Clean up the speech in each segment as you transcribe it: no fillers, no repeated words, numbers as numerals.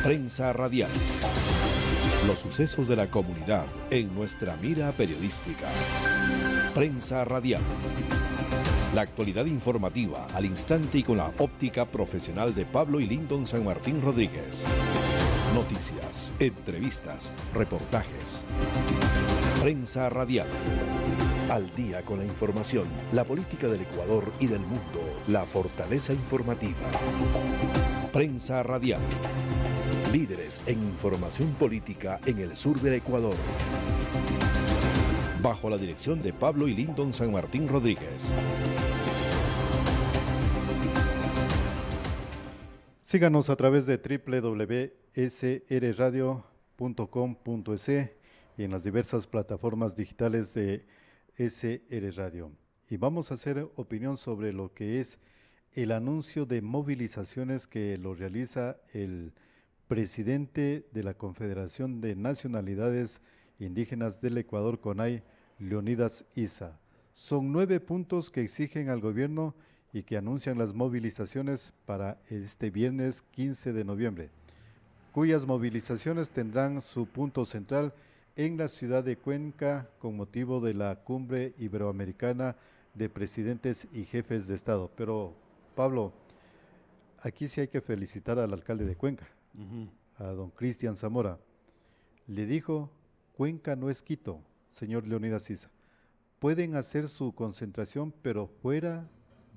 Prensa Radial. Los sucesos de la comunidad en nuestra mira periodística. Prensa Radial. La actualidad informativa al instante y con la óptica profesional de Pablo y Lyndon San Martín Rodríguez. Noticias, entrevistas, reportajes. Prensa Radial. Al día con la información, la política del Ecuador y del mundo, la fortaleza informativa. Prensa Radial. Líderes en información política en el sur del Ecuador. Bajo la dirección de Pablo y Lyndon San Martín Rodríguez. Síganos a través de www.srradio.com.es y en las diversas plataformas digitales de SR Radio. Y vamos a hacer opinión sobre lo que es el anuncio de movilizaciones que lo realiza el presidente de la Confederación de Nacionalidades Indígenas del Ecuador, CONAI, Leonidas Issa. Son 9 puntos que exigen al gobierno y que anuncian las movilizaciones para este viernes 15 de noviembre, cuyas movilizaciones tendrán su punto central en la ciudad de Cuenca con motivo de la Cumbre Iberoamericana de Presidentes y Jefes de Estado. Pero, Pablo, aquí sí hay que felicitar al alcalde de Cuenca, a don Cristian Zamora. Le dijo: Cuenca no es Quito, señor Leonidas Issa. Pueden hacer su concentración, pero fuera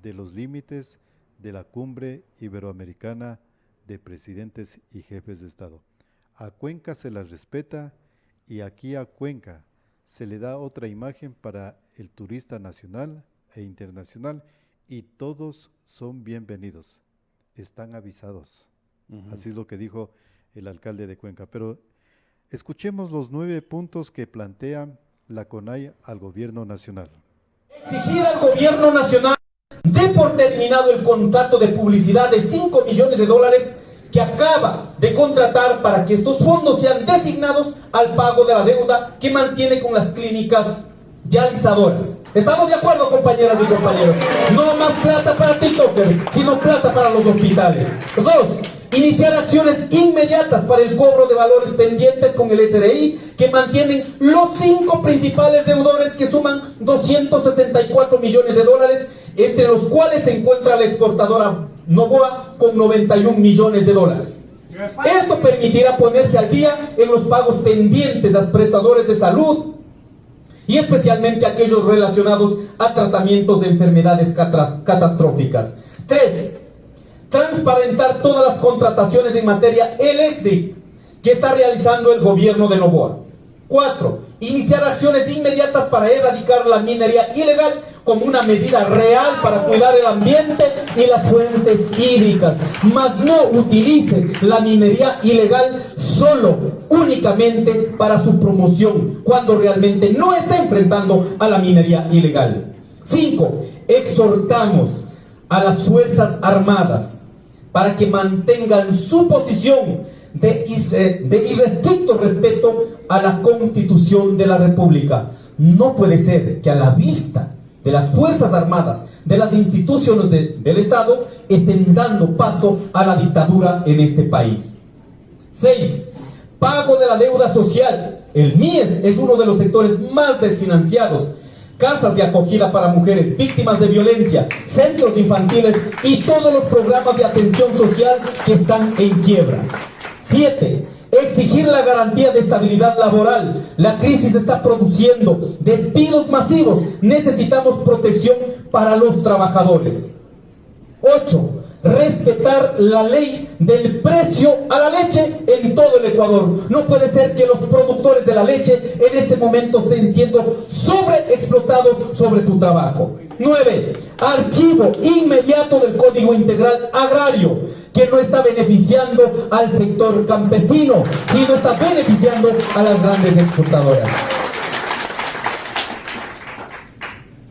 de los límites de la Cumbre Iberoamericana de Presidentes y Jefes de Estado. A Cuenca se la respeta y aquí a Cuenca se le da otra imagen para el turista nacional e internacional y todos son bienvenidos. Están avisados. Así es lo que dijo el alcalde de Cuenca. Pero escuchemos los 9 puntos que plantea la CONAI al gobierno nacional. Exigir al gobierno nacional dé por terminado el contrato de publicidad de 5 millones de dólares que acaba de contratar para que estos fondos sean designados al pago de la deuda que mantiene con las clínicas dializadoras. ¿Estamos de acuerdo, compañeras y compañeros? No más plata para TikTokers, sino plata para los hospitales. 2. Iniciar acciones inmediatas para el cobro de valores pendientes con el SRI que mantienen los 5 principales deudores que suman 264 millones de dólares, entre los cuales se encuentra la exportadora Novoa con 91 millones de dólares. Esto permitirá ponerse al día en los pagos pendientes a los prestadores de salud y especialmente aquellos relacionados a tratamientos de enfermedades catastróficas. 3. Transparentar todas las contrataciones en materia eléctrica que está realizando el gobierno de Novoa. 4. Iniciar acciones inmediatas para erradicar la minería ilegal como una medida real para cuidar el ambiente y las fuentes hídricas, mas no utilice la minería ilegal únicamente para su promoción, cuando realmente no está enfrentando a la minería ilegal. 5. Exhortamos a las Fuerzas Armadas para que mantengan su posición de irrestricto respeto a la Constitución de la República. No puede ser que a la vista de las Fuerzas Armadas, de las instituciones del Estado, estén dando paso a la dictadura en este país. 6. Pago de la deuda social. El MIES es uno de los sectores más desfinanciados. Casas de acogida para mujeres víctimas de violencia, centros infantiles y todos los programas de atención social que están en quiebra. 7. Exigir la garantía de estabilidad laboral. La crisis está produciendo despidos masivos. Necesitamos protección para los trabajadores. 8. Respetar la ley del precio a la leche en todo el Ecuador. No puede ser que los productores de la leche en este momento estén siendo sobreexplotados sobre su trabajo. 9. Archivo inmediato del Código Integral Agrario, que no está beneficiando al sector campesino, sino está beneficiando a las grandes exportadoras.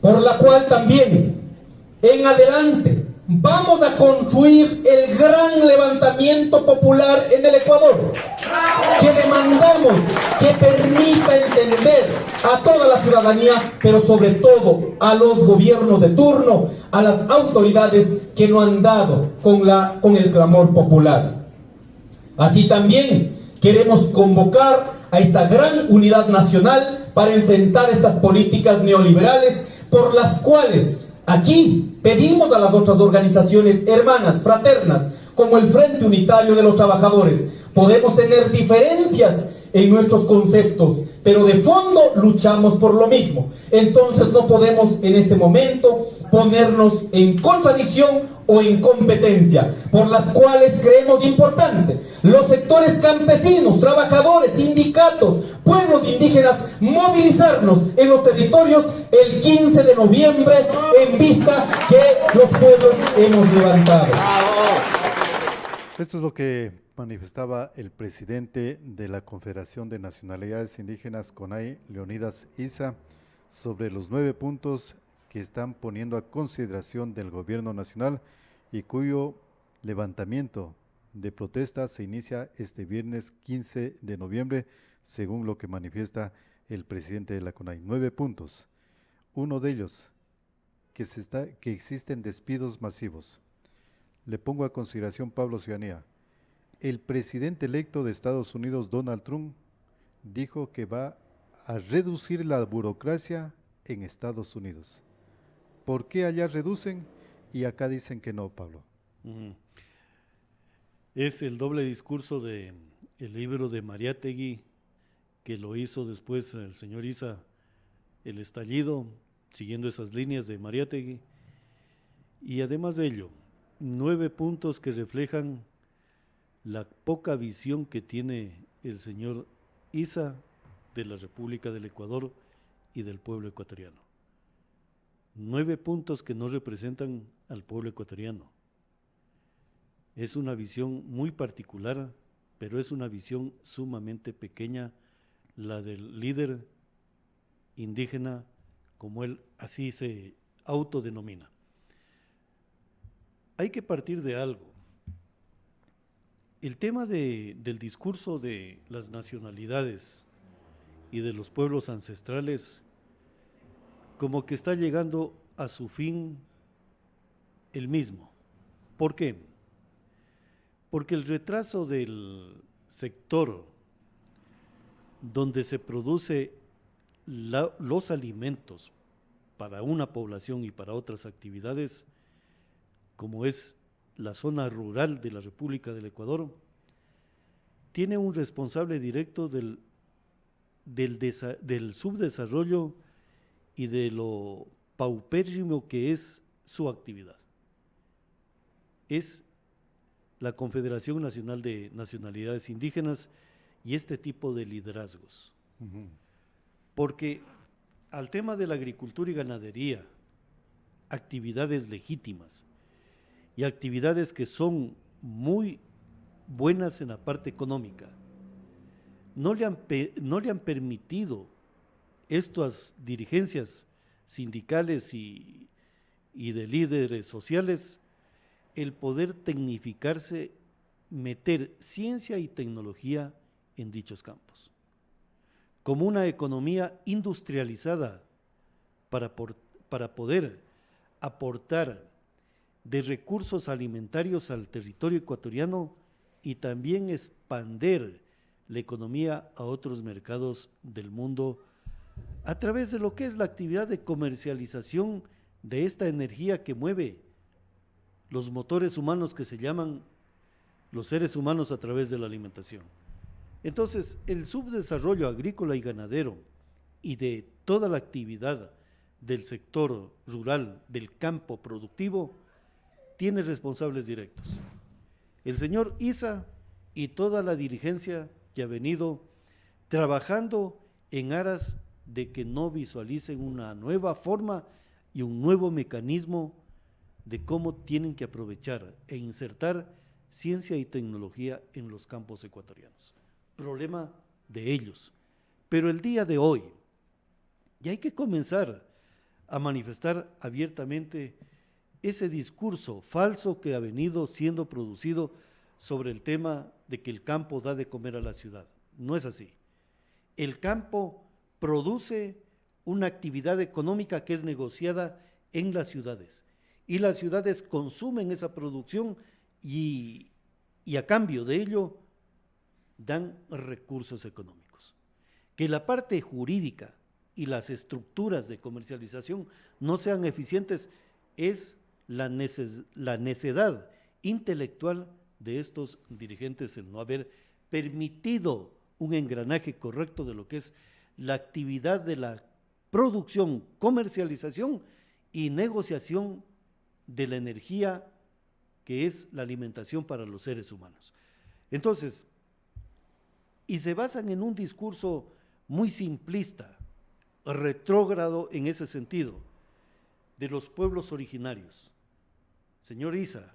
Por la cual también, en adelante, vamos a construir el gran levantamiento popular en el Ecuador, que demandamos que permita entender a toda la ciudadanía, pero sobre todo a los gobiernos de turno, a las autoridades que no han dado con el clamor popular. Así también queremos convocar a esta gran unidad nacional para enfrentar estas políticas neoliberales por las cuales aquí pedimos a las otras organizaciones hermanas, fraternas, como el Frente Unitario de los Trabajadores. Podemos tener diferencias en nuestros conceptos, pero de fondo luchamos por lo mismo. Entonces no podemos en este momento ponernos en contradicción o en competencia, por las cuales creemos importante los sectores campesinos, trabajadores, sindicatos, pueblos indígenas, movilizarnos en los territorios el 15 de noviembre en vista que los pueblos hemos levantado. Esto es lo que manifestaba el presidente de la Confederación de Nacionalidades Indígenas, CONAI, Leonidas Issa, sobre los 9 puntos que están poniendo a consideración del gobierno nacional y cuyo levantamiento de protesta se inicia este viernes 15 de noviembre, según lo que manifiesta el presidente de la CONAI. 9 puntos. Uno de ellos, que existen despidos masivos. Le pongo a consideración, Pablo Ciudadanía. El presidente electo de Estados Unidos, Donald Trump, dijo que va a reducir la burocracia en Estados Unidos. ¿Por qué allá reducen y acá dicen que no, Pablo? Es el doble discurso del libro de Mariátegui, que lo hizo después el señor Issa, El estallido, siguiendo esas líneas de Mariátegui. Y además de ello, 9 puntos que reflejan la poca visión que tiene el señor Issa de la República del Ecuador y del pueblo ecuatoriano. 9 puntos que no representan al pueblo ecuatoriano. Es una visión muy particular, pero es una visión sumamente pequeña, la del líder indígena, como él así se autodenomina. Hay que partir de algo. El tema del discurso de las nacionalidades y de los pueblos ancestrales como que está llegando a su fin el mismo. ¿Por qué? Porque el retraso del sector donde se produce los alimentos para una población y para otras actividades, como es la zona rural de la República del Ecuador, tiene un responsable directo del subdesarrollo y de lo paupérrimo que es su actividad. Es la Confederación Nacional de Nacionalidades Indígenas y este tipo de liderazgos. Porque al tema de la agricultura y ganadería, actividades legítimas y actividades que son muy buenas en la parte económica, no le han permitido estas dirigencias sindicales y de líderes sociales el poder tecnificarse, meter ciencia y tecnología en dichos campos, como una economía industrializada para poder aportar de recursos alimentarios al territorio ecuatoriano y también expandir la economía a otros mercados del mundo a través de lo que es la actividad de comercialización de esta energía que mueve los motores humanos que se llaman los seres humanos a través de la alimentación. Entonces, el subdesarrollo agrícola y ganadero y de toda la actividad del sector rural, del campo productivo, tiene responsables directos. El señor Issa y toda la dirigencia que ha venido trabajando en aras de que no visualicen una nueva forma y un nuevo mecanismo de cómo tienen que aprovechar e insertar ciencia y tecnología en los campos ecuatorianos. Problema de ellos. Pero el día de hoy, ya hay que comenzar a manifestar abiertamente ese discurso falso que ha venido siendo producido sobre el tema de que el campo da de comer a la ciudad. No es así. El campo produce una actividad económica que es negociada en las ciudades y las ciudades consumen esa producción y a cambio de ello dan recursos económicos. Que la parte jurídica y las estructuras de comercialización no sean eficientes es la necedad intelectual de estos dirigentes, el no haber permitido un engranaje correcto de lo que es la actividad de la producción, comercialización y negociación de la energía que es la alimentación para los seres humanos. Entonces, y se basan en un discurso muy simplista, retrógrado en ese sentido, de los pueblos originarios. Señor Issa,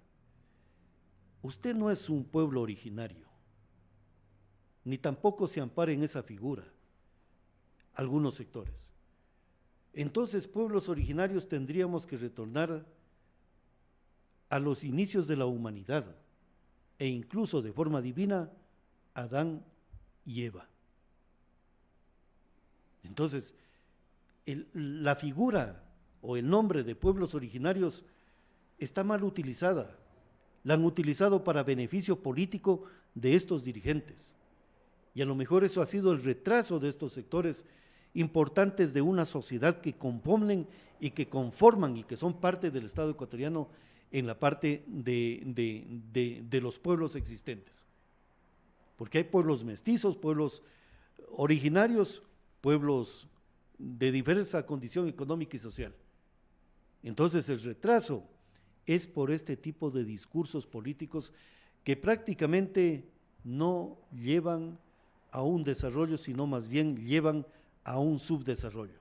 usted no es un pueblo originario, ni tampoco se ampara en esa figura algunos sectores. Entonces, pueblos originarios tendríamos que retornar a los inicios de la humanidad e incluso de forma divina, Adán y Eva. Entonces, la figura o el nombre de pueblos originarios está mal utilizada. La han utilizado para beneficio político de estos dirigentes. Y a lo mejor eso ha sido el retraso de estos sectores importantes de una sociedad que componen y que conforman y que son parte del Estado ecuatoriano en la parte de los pueblos existentes. Porque hay pueblos mestizos, pueblos originarios, pueblos de diversa condición económica y social. Entonces el retraso es por este tipo de discursos políticos que prácticamente no llevan a un desarrollo, sino más bien llevan a un subdesarrollo.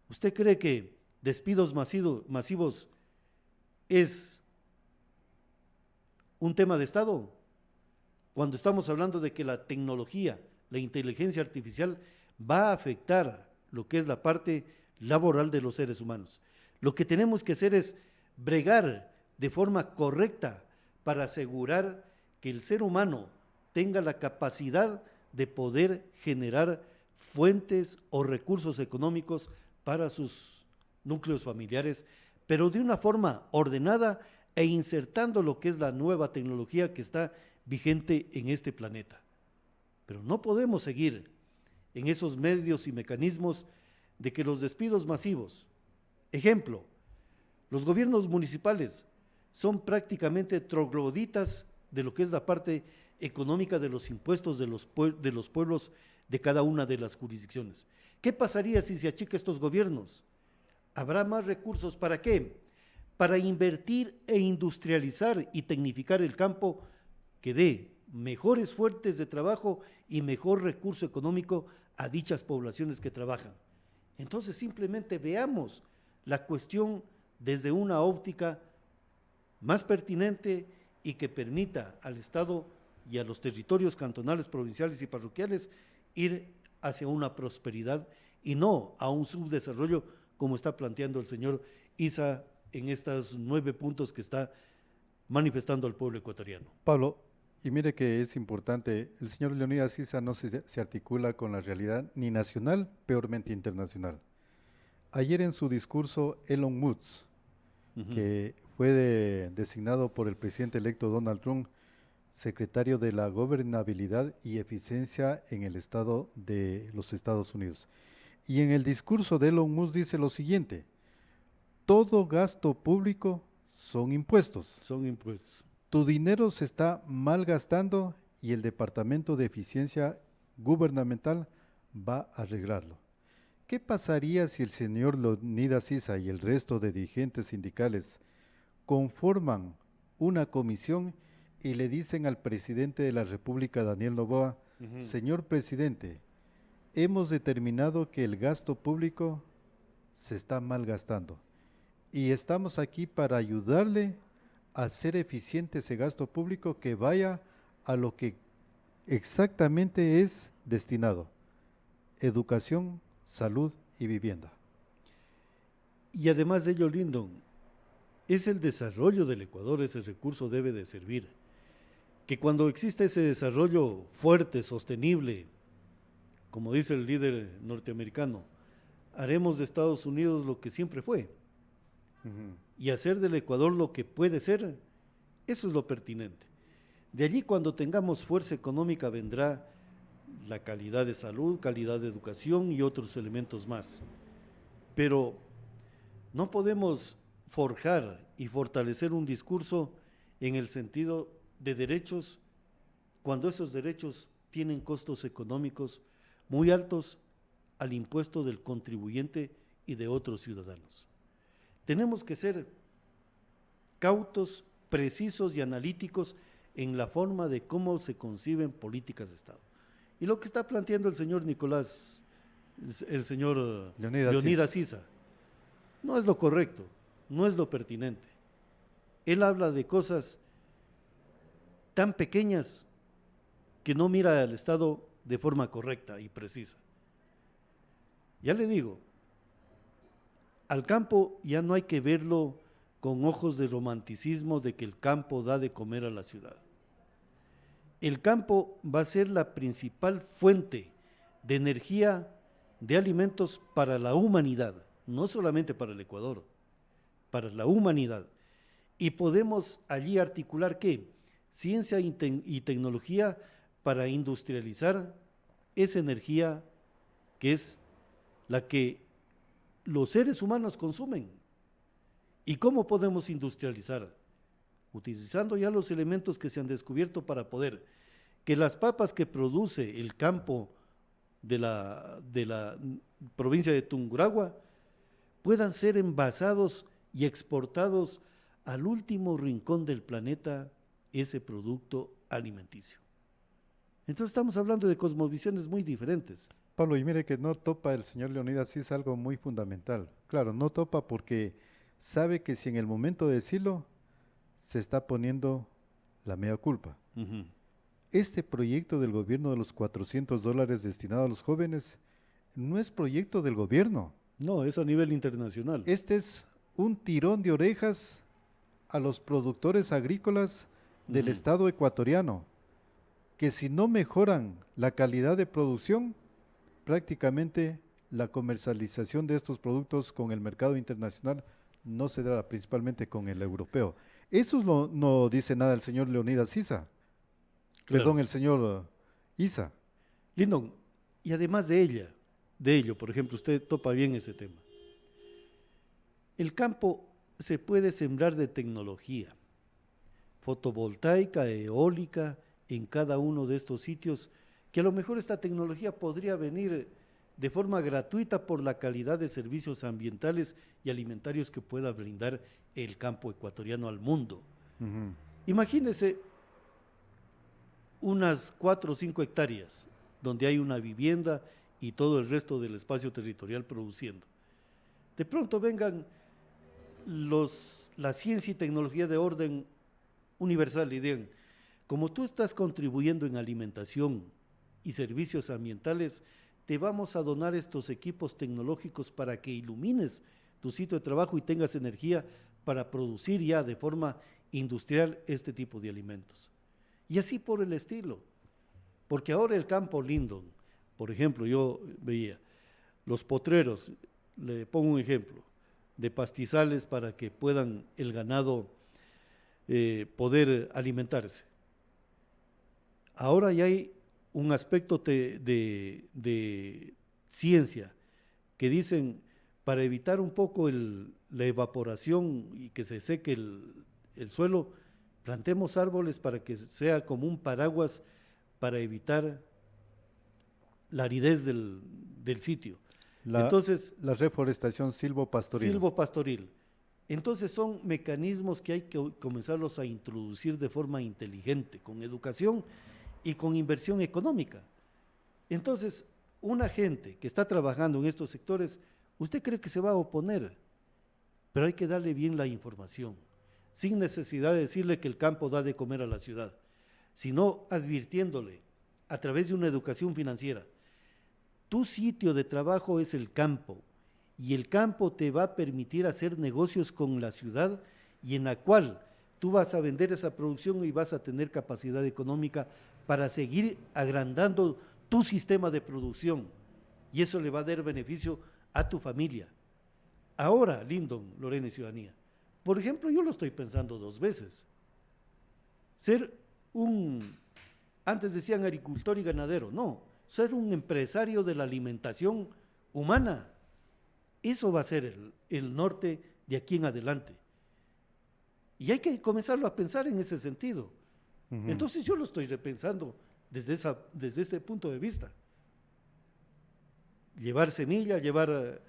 ¿Usted cree que despidos masivos es un tema de Estado? Cuando estamos hablando de que la tecnología, la inteligencia artificial va a afectar lo que es la parte laboral de los seres humanos. Lo que tenemos que hacer es bregar de forma correcta para asegurar que el ser humano tenga la capacidad de poder generar fuentes o recursos económicos para sus núcleos familiares, pero de una forma ordenada e insertando lo que es la nueva tecnología que está vigente en este planeta. Pero no podemos seguir en esos medios y mecanismos de que los despidos masivos, ejemplo, los gobiernos municipales son prácticamente trogloditas de lo que es la parte económica de los impuestos de los pueblos de cada una de las jurisdicciones. ¿Qué pasaría si se achica estos gobiernos? ¿Habrá más recursos para qué? Para invertir e industrializar y tecnificar el campo que dé mejores fuentes de trabajo y mejor recurso económico a dichas poblaciones que trabajan. Entonces simplemente veamos la cuestión desde una óptica más pertinente y que permita al Estado y a los territorios cantonales, provinciales y parroquiales ir hacia una prosperidad y no a un subdesarrollo como está planteando el señor Issa en estos 9 puntos que está manifestando al pueblo ecuatoriano. Pablo, y mire que es importante, el señor Leonidas Issa no se articula con la realidad ni nacional, peormente internacional. Ayer en su discurso, Elon Musk, que fue designado por el presidente electo Donald Trump, secretario de la Gobernabilidad y Eficiencia en el Estado de los Estados Unidos. Y en el discurso de Elon Musk dice lo siguiente: todo gasto público son impuestos. Son impuestos. Tu dinero se está malgastando y el Departamento de Eficiencia Gubernamental va a arreglarlo. ¿Qué pasaría si el señor Leonidas Issa y el resto de dirigentes sindicales conforman una comisión y le dicen al presidente de la República, Daniel Noboa, señor presidente, hemos determinado que el gasto público se está malgastando y estamos aquí para ayudarle a hacer eficiente ese gasto público que vaya a lo que exactamente es destinado: educación, salud y vivienda? Y además de ello, Lyndon, es el desarrollo del Ecuador, ese recurso debe de servir. Que cuando existe ese desarrollo fuerte, sostenible, como dice el líder norteamericano, haremos de Estados Unidos lo que siempre fue. Y hacer del Ecuador lo que puede ser, eso es lo pertinente. De allí, cuando tengamos fuerza económica, vendrá la calidad de salud, calidad de educación y otros elementos más. Pero no podemos forjar y fortalecer un discurso en el sentido de derechos cuando esos derechos tienen costos económicos muy altos al impuesto del contribuyente y de otros ciudadanos. Tenemos que ser cautos, precisos y analíticos en la forma de cómo se conciben políticas de Estado. Y lo que está planteando el señor Leonidas Issa, no es lo correcto, no es lo pertinente. Él habla de cosas tan pequeñas que no mira al Estado de forma correcta y precisa. Ya le digo, al campo ya no hay que verlo con ojos de romanticismo de que el campo da de comer a la ciudad. El campo va a ser la principal fuente de energía, de alimentos para la humanidad, no solamente para el Ecuador, para la humanidad. Y podemos allí articular ¿qué? Ciencia y tecnología para industrializar esa energía que es la que los seres humanos consumen. ¿Y cómo podemos industrializar? Utilizando ya los elementos que se han descubierto para poder que las papas que produce el campo de la provincia de Tungurahua puedan ser envasados y exportados al último rincón del planeta, ese producto alimenticio. Entonces estamos hablando de cosmovisiones muy diferentes. Pablo, y mire que no topa el señor Leonidas, sí es algo muy fundamental. Claro, no topa porque sabe que si en el momento de decirlo se está poniendo la mea culpa. Uh-huh. Este proyecto del gobierno de los $400 destinado a los jóvenes no es proyecto del gobierno. No, es a nivel internacional. Este es un tirón de orejas a los productores agrícolas del Estado ecuatoriano, que si no mejoran la calidad de producción, prácticamente la comercialización de estos productos con el mercado internacional no se dará, principalmente con el europeo. Eso no dice nada el señor Leonidas Issa. Claro. Perdón, el señor Issa. Lindon, y además de ello, por ejemplo, usted topa bien ese tema. El campo se puede sembrar de tecnología, fotovoltaica, eólica, en cada uno de estos sitios, que a lo mejor esta tecnología podría venir de forma gratuita por la calidad de servicios ambientales y alimentarios que pueda brindar el campo ecuatoriano al mundo. Uh-huh. Imagínese unas 4 o 5 hectáreas donde hay una vivienda y todo el resto del espacio territorial produciendo. De pronto vengan la ciencia y tecnología de orden universal y digan, como tú estás contribuyendo en alimentación y servicios ambientales, te vamos a donar estos equipos tecnológicos para que ilumines tu sitio de trabajo y tengas energía para producir ya de forma industrial este tipo de alimentos. Y así por el estilo, porque ahora el campo Lindon, por ejemplo, yo veía los potreros, le pongo un ejemplo, de pastizales para que puedan el ganado poder alimentarse. Ahora ya hay un aspecto de ciencia que dicen para evitar un poco la evaporación y que se seque el suelo, plantemos árboles para que sea como un paraguas para evitar la aridez del sitio. Entonces, la reforestación silvopastoril. Silvopastoril. Entonces son mecanismos que hay que comenzarlos a introducir de forma inteligente, con educación y con inversión económica. Entonces, una gente que está trabajando en estos sectores, usted cree que se va a oponer, pero hay que darle bien la información, sin necesidad de decirle que el campo da de comer a la ciudad, sino advirtiéndole a través de una educación financiera. Tu sitio de trabajo es el campo y el campo te va a permitir hacer negocios con la ciudad y en la cual tú vas a vender esa producción y vas a tener capacidad económica para seguir agrandando tu sistema de producción y eso le va a dar beneficio a tu familia. Ahora, Lindon, Lorena y Ciudadanía, por ejemplo, yo lo estoy pensando 2 veces. Ser antes decían agricultor y ganadero, no, ser un empresario de la alimentación humana. Eso va a ser el norte de aquí en adelante. Y hay que comenzarlo a pensar en ese sentido. Entonces yo lo estoy repensando desde ese punto de vista. Llevar semilla, llevar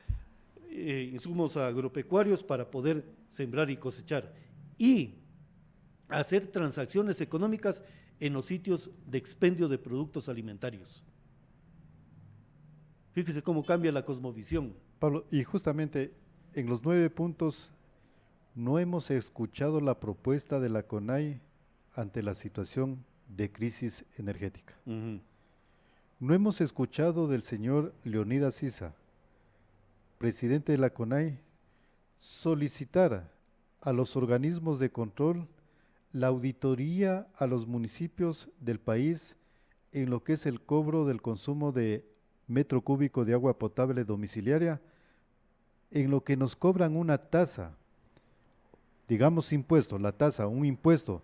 insumos agropecuarios para poder sembrar y cosechar. Y hacer transacciones económicas en los sitios de expendio de productos alimentarios. Fíjese cómo cambia la cosmovisión. Pablo, y justamente en los 9 puntos no hemos escuchado la propuesta de la CONAI ante la situación de crisis energética. No hemos escuchado del señor Leonidas Sisa, presidente de la CONAI, solicitar a los organismos de control la auditoría a los municipios del país en lo que es el cobro del consumo de metro cúbico de agua potable domiciliaria, en lo que nos cobran una tasa, digamos impuesto, la tasa, un impuesto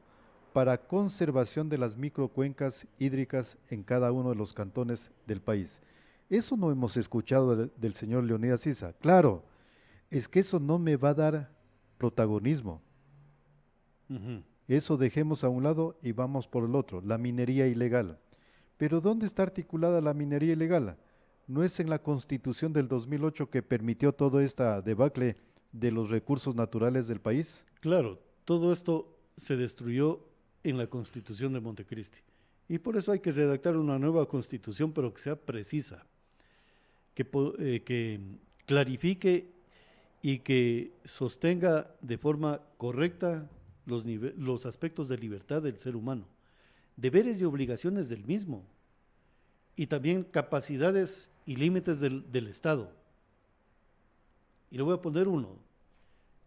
para conservación de las microcuencas hídricas en cada uno de los cantones del país. Eso no hemos escuchado del señor Leonidas Sisa. Claro, es que eso no me va a dar protagonismo. Eso dejemos a un lado y vamos por el otro, la minería ilegal. Pero ¿dónde está articulada la minería ilegal? ¿No es en la Constitución del 2008 que permitió toda esta debacle de los recursos naturales del país? Claro, todo esto se destruyó en la Constitución de Montecristi. Y por eso hay que redactar una nueva Constitución, pero que sea precisa, que clarifique y que sostenga de forma correcta los aspectos de libertad del ser humano, deberes y obligaciones del mismo, y también capacidades y límites del Estado. Y le voy a poner uno,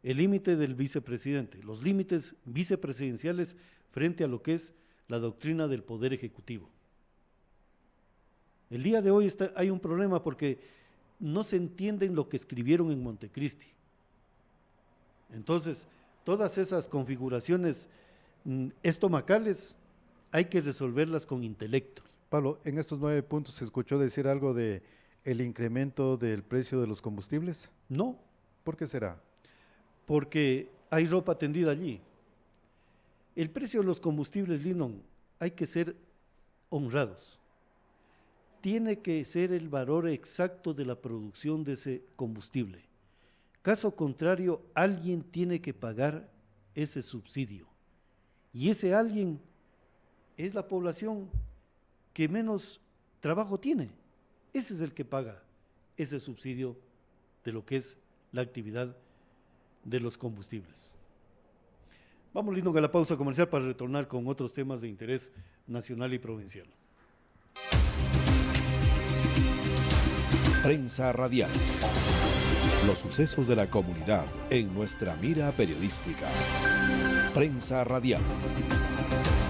el límite del vicepresidente, los límites vicepresidenciales frente a lo que es la doctrina del Poder Ejecutivo. El día de hoy hay un problema porque no se entienden lo que escribieron en Montecristi. Entonces, todas esas configuraciones estomacales hay que resolverlas con intelecto. Pablo, en estos 9 puntos se escuchó decir algo de el incremento del precio de los combustibles. No. ¿Por qué será? Porque hay ropa tendida allí. El precio de los combustibles, Linon, hay que ser honrados. Tiene que ser el valor exacto de la producción de ese combustible. Caso contrario, alguien tiene que pagar ese subsidio. Y ese alguien es la población que menos trabajo tiene. Ese es el que paga ese subsidio de lo que es la actividad de los combustibles. Vamos, Lindo, a la pausa comercial para retornar con otros temas de interés nacional y provincial. Prensa Radial. Los sucesos de la comunidad en nuestra mira periodística. Prensa Radial.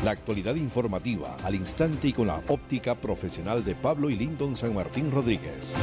La actualidad informativa al instante y con la óptica profesional de Pablo y Lyndon San Martín Rodríguez.